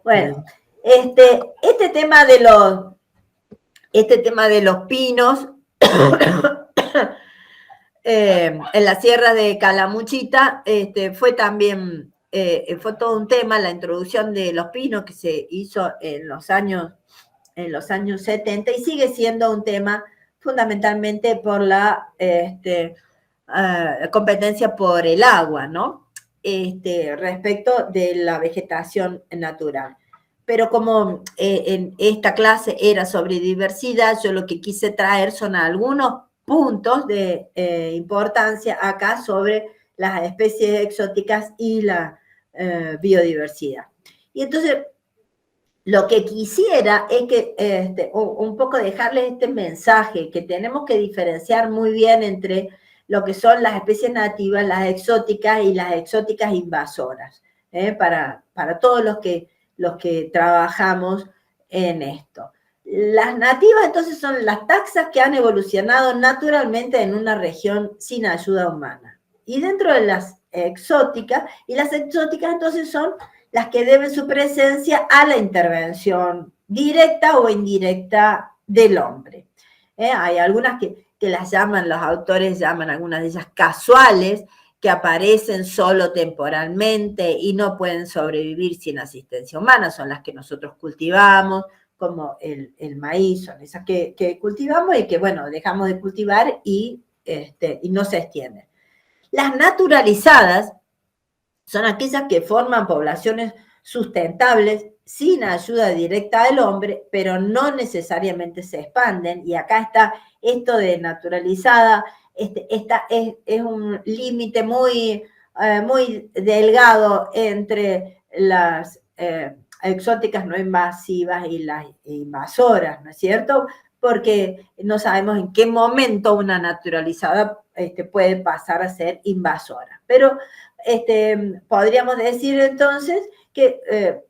Bueno, este tema de los pinos en la sierra de Calamuchita fue también, fue todo un tema, la introducción de los pinos que se hizo en los años 70 y sigue siendo un tema fundamentalmente por la competencia por el agua, ¿no? Respecto de la vegetación natural. Pero como en esta clase era sobre diversidad, yo lo que quise traer son algunos puntos de importancia acá sobre las especies exóticas y la biodiversidad. Y entonces, lo que quisiera es que un poco dejarles este mensaje, que tenemos que diferenciar muy bien entre lo que son las especies nativas, las exóticas y las exóticas invasoras, para todos los que trabajamos en esto. Las nativas entonces son las taxas que han evolucionado naturalmente en una región sin ayuda humana. Y dentro de las exóticas entonces son las que deben su presencia a la intervención directa o indirecta del hombre. Hay algunas que las llaman, los autores llaman algunas de ellas casuales, que aparecen solo temporalmente y no pueden sobrevivir sin asistencia humana, son las que nosotros cultivamos, como el maíz, son esas que cultivamos y que, bueno, dejamos de cultivar y no se extienden. Las naturalizadas son aquellas que forman poblaciones sustentables sin ayuda directa del hombre, pero no necesariamente se expanden. Y acá está esto de naturalizada, es un límite muy delgado entre las exóticas no invasivas y las invasoras, ¿no es cierto? Porque no sabemos en qué momento una naturalizada puede pasar a ser invasora. Pero podríamos decir entonces que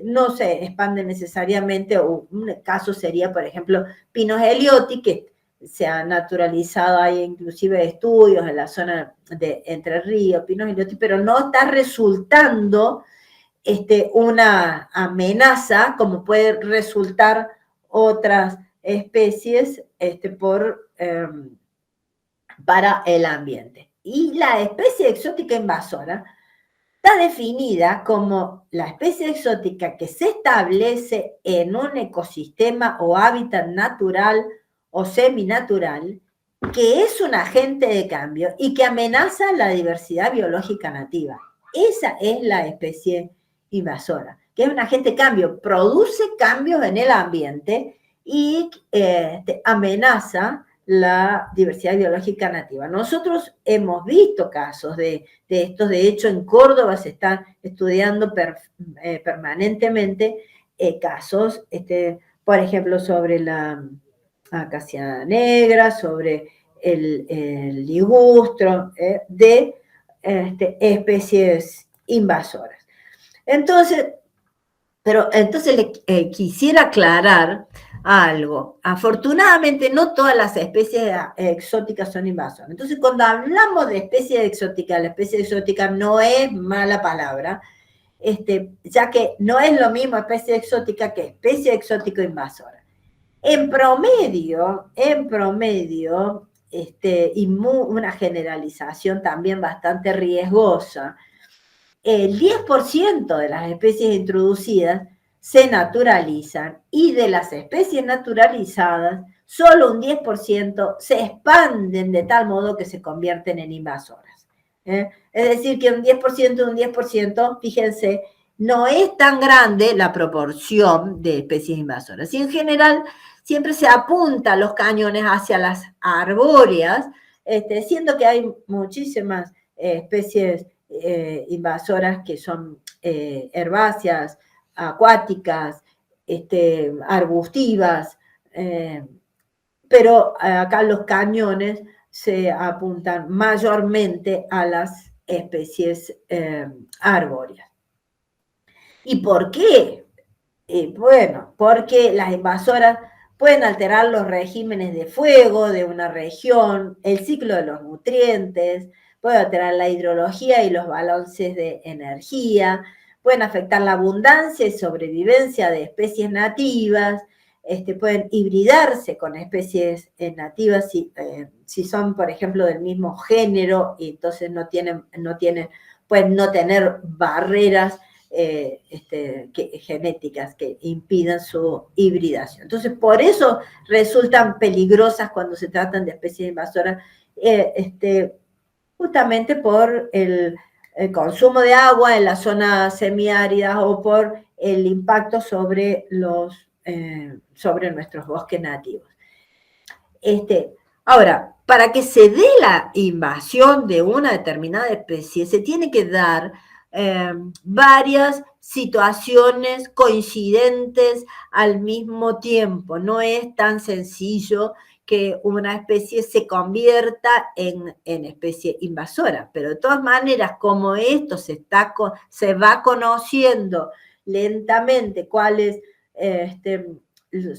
no se expande necesariamente, o un caso sería, por ejemplo, Pinus elioti, que se ha naturalizado, hay inclusive estudios en la zona de Entre Ríos, Pinus elioti, pero no está resultando una amenaza como puede resultar otras especies para el ambiente. Y la especie exótica invasora está definida como la especie exótica que se establece en un ecosistema o hábitat natural o seminatural, que es un agente de cambio y que amenaza la diversidad biológica nativa. Esa es la especie invasora, que es un agente de cambio, produce cambios en el ambiente y amenaza la diversidad biológica nativa. Nosotros hemos visto casos de estos, de hecho en Córdoba se están estudiando permanentemente casos, por ejemplo, sobre la acacia negra, sobre el ligustro, de especies invasoras. Entonces, le quisiera aclarar algo. Afortunadamente, no todas las especies exóticas son invasoras. Entonces, cuando hablamos de especie exótica, la especie exótica no es mala palabra, ya que no es lo mismo especie exótica que especie exótica invasora. En promedio, y una generalización también bastante riesgosa, el 10% de las especies introducidas se naturalizan y de las especies naturalizadas, solo un 10% se expanden de tal modo que se convierten en invasoras. Es decir, que un 10%, fíjense, no es tan grande la proporción de especies invasoras. Y en general siempre se apunta los cañones hacia las arbóreas, siendo que hay muchísimas especies invasoras que son herbáceas, acuáticas, arbustivas, pero acá los cañones se apuntan mayormente a las especies arbóreas. ¿Y por qué? Bueno, porque las invasoras pueden alterar los regímenes de fuego de una región, el ciclo de los nutrientes, puede alterar la hidrología y los balances de energía, pueden afectar la abundancia y sobrevivencia de especies nativas, pueden hibridarse con especies nativas si son, por ejemplo, del mismo género y entonces pueden no tener barreras genéticas que impidan su hibridación. Entonces, por eso resultan peligrosas cuando se tratan de especies invasoras, justamente por el consumo de agua en las zonas semiáridas o por el impacto sobre nuestros bosques nativos. Ahora, para que se dé la invasión de una determinada especie, se tiene que dar varias situaciones coincidentes al mismo tiempo. No es tan sencillo que una especie se convierta en especie invasora, pero de todas maneras, como esto se va conociendo lentamente cuáles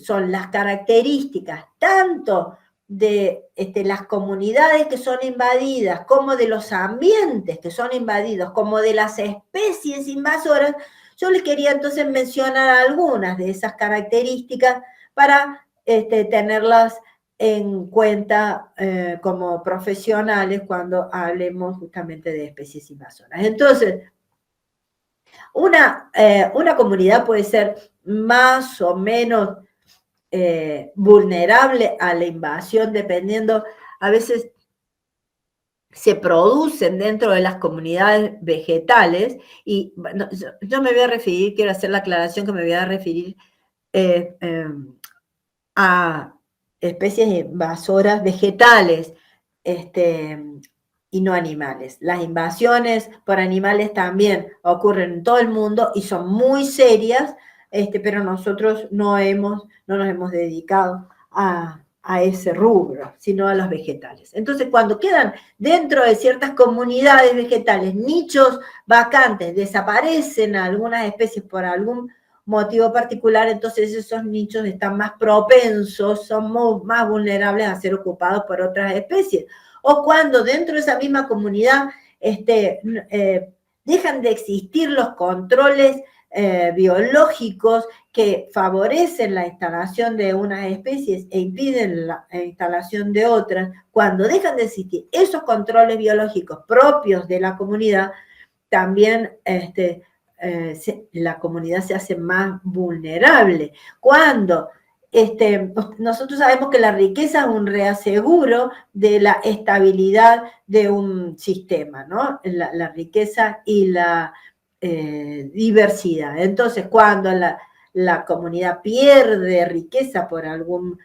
son las características tanto de las comunidades que son invadidas, como de los ambientes que son invadidos, como de las especies invasoras, yo les quería entonces mencionar algunas de esas características para tenerlas en cuenta como profesionales cuando hablemos justamente de especies invasoras. Entonces, una comunidad puede ser más o menos vulnerable a la invasión, dependiendo, a veces se producen dentro de las comunidades vegetales, y bueno, yo me voy a referir, quiero hacer la aclaración que me voy a referir a especies invasoras vegetales, y no animales. Las invasiones por animales también ocurren en todo el mundo y son muy serias, pero nosotros no nos hemos dedicado a ese rubro, sino a los vegetales. Entonces, cuando quedan dentro de ciertas comunidades vegetales nichos vacantes, desaparecen algunas especies por algún motivo particular, entonces esos nichos están más propensos, son más vulnerables a ser ocupados por otras especies. O cuando dentro de esa misma comunidad dejan de existir los controles biológicos que favorecen la instalación de unas especies e impiden la instalación de otras, cuando dejan de existir esos controles biológicos propios de la comunidad, también la comunidad se hace más vulnerable. Cuando nosotros sabemos que la riqueza es un reaseguro de la estabilidad de un sistema, ¿no? La riqueza y la diversidad. Entonces, cuando la comunidad pierde riqueza por algún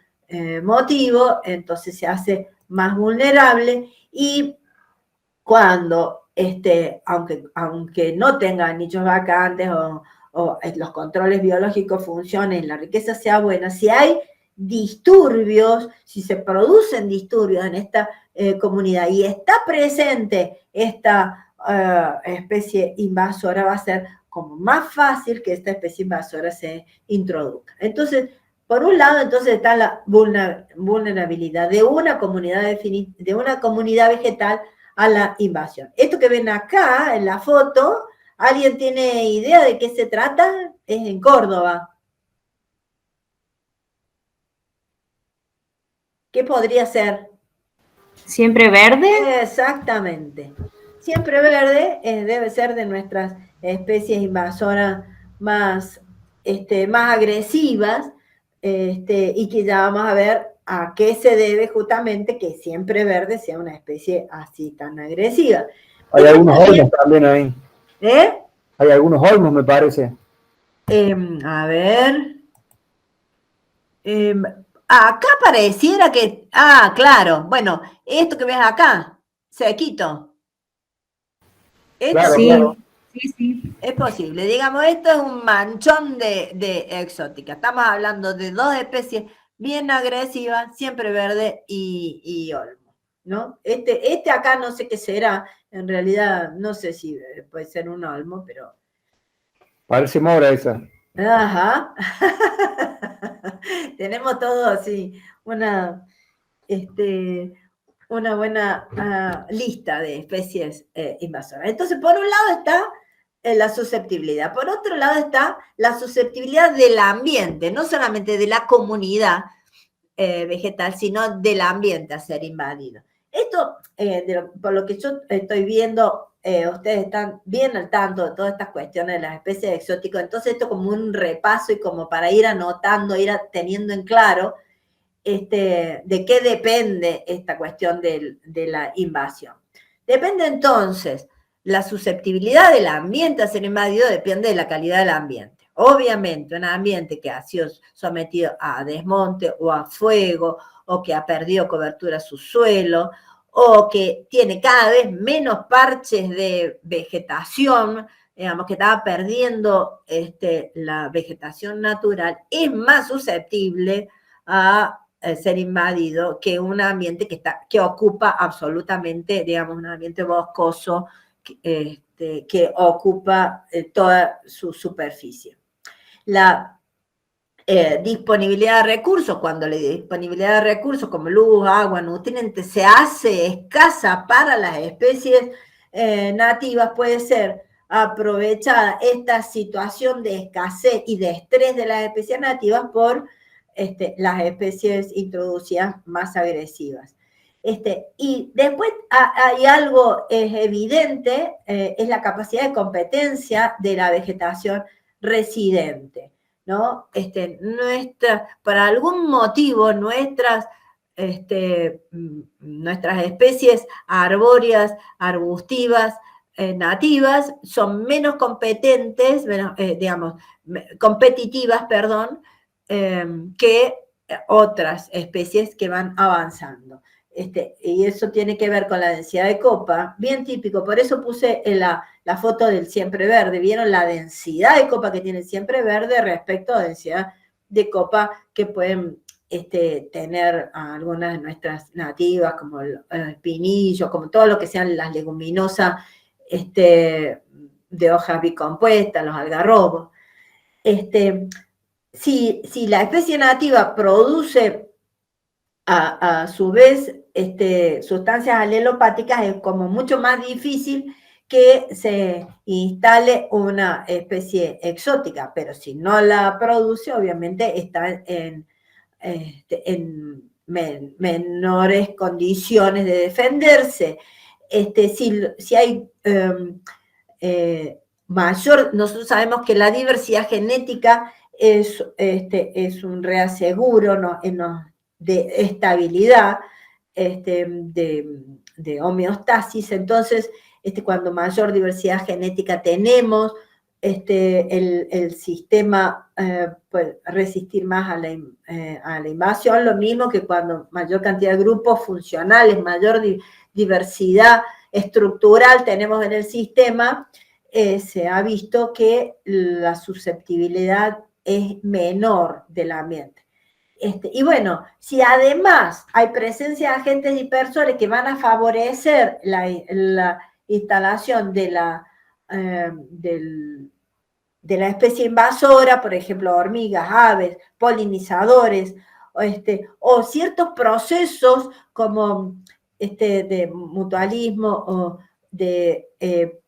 motivo, entonces se hace más vulnerable, y cuando, aunque no tenga nichos vacantes o los controles biológicos funcionen, la riqueza sea buena, si hay disturbios, si se producen disturbios en esta comunidad y está presente esta especie invasora, va a ser como más fácil que esta especie invasora se introduzca. Entonces, por un lado, entonces está la vulnerabilidad de una comunidad vegetal a la invasión. Esto que ven acá en la foto, ¿alguien tiene idea de qué se trata? Es en Córdoba. ¿Qué podría ser? ¿Siempre verde? Exactamente. Siempre verde debe ser de nuestras especies invasoras más agresivas, y que ya vamos a ver a qué se debe justamente que siempre verde sea una especie así tan agresiva. Hay algunos olmos también ahí. ¿Eh? Hay algunos olmos, me parece. A ver. Acá pareciera que. Ah, claro. Bueno, esto que ves acá, sequito. Esto Claro, Sí, claro. sí. es posible. Digamos, esto es un manchón de exótica. Estamos hablando de dos especies bien agresivas, siempre verde y olmo, ¿no? Este acá no sé qué será. En realidad, no sé si puede ser un olmo, pero. Parece mora esa. Ajá. Tenemos todo así, una buena lista de especies invasoras. Entonces, por un lado está la susceptibilidad. Por otro lado está la susceptibilidad del ambiente, no solamente de la comunidad vegetal, sino del ambiente a ser invadido. Esto, por lo que yo estoy viendo, ustedes están bien al tanto de todas estas cuestiones de las especies exóticas, entonces esto como un repaso y como para ir anotando, ir teniendo en claro de qué depende esta cuestión de la invasión. Depende entonces, la susceptibilidad del ambiente a ser invadido depende de la calidad del ambiente. Obviamente, un ambiente que ha sido sometido a desmonte o a fuego, o que ha perdido cobertura a su suelo, o que tiene cada vez menos parches de vegetación, digamos que estaba perdiendo la vegetación natural, es más susceptible a ser invadido que un ambiente que ocupa absolutamente, digamos, un ambiente boscoso que ocupa toda su superficie. La disponibilidad de recursos, cuando la disponibilidad de recursos como luz, agua, nutrientes se hace escasa para las especies nativas, puede ser aprovechada esta situación de escasez y de estrés de las especies nativas por las especies introducidas más agresivas. Y después hay algo evidente, es la capacidad de competencia de la vegetación residente, ¿no? Por algún motivo nuestras especies arbóreas, arbustivas, nativas, son menos competentes, competitivas, perdón, que otras especies que van avanzando. Y eso tiene que ver con la densidad de copa, bien típico, por eso puse la foto del siempre verde. ¿Vieron la densidad de copa que tiene el siempre verde respecto a la densidad de copa que pueden tener algunas de nuestras nativas, como el pinillo, como todo lo que sean las leguminosas de hojas bicompuestas, los algarrobos? Si la especie nativa produce a su vez sustancias alelopáticas, es como mucho más difícil que se instale una especie exótica, pero si no la produce, obviamente está en menores condiciones de defenderse. Si hay nosotros sabemos que la diversidad genética es un reaseguro, ¿no? De estabilidad, de homeostasis. Entonces, cuando mayor diversidad genética tenemos, el sistema puede resistir más a la invasión, lo mismo que cuando mayor cantidad de grupos funcionales, mayor diversidad estructural tenemos en el sistema, se ha visto que la susceptibilidad es menor del ambiente. Y bueno, si además hay presencia de agentes dispersores que van a favorecer la instalación de la especie invasora, por ejemplo, hormigas, aves, polinizadores, o ciertos procesos como de mutualismo o de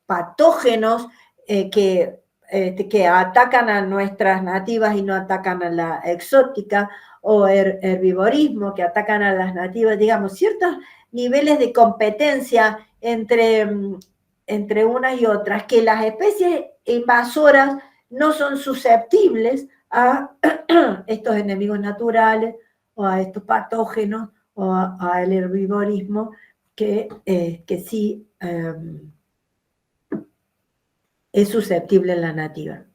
patógenos que atacan a nuestras nativas y no atacan a la exótica, o herbivorismo que atacan a las nativas, digamos, ciertos niveles de competencia entre unas y otras, que las especies invasoras no son susceptibles a estos enemigos naturales o a estos patógenos o al herbivorismo que sí es susceptible en la nativa.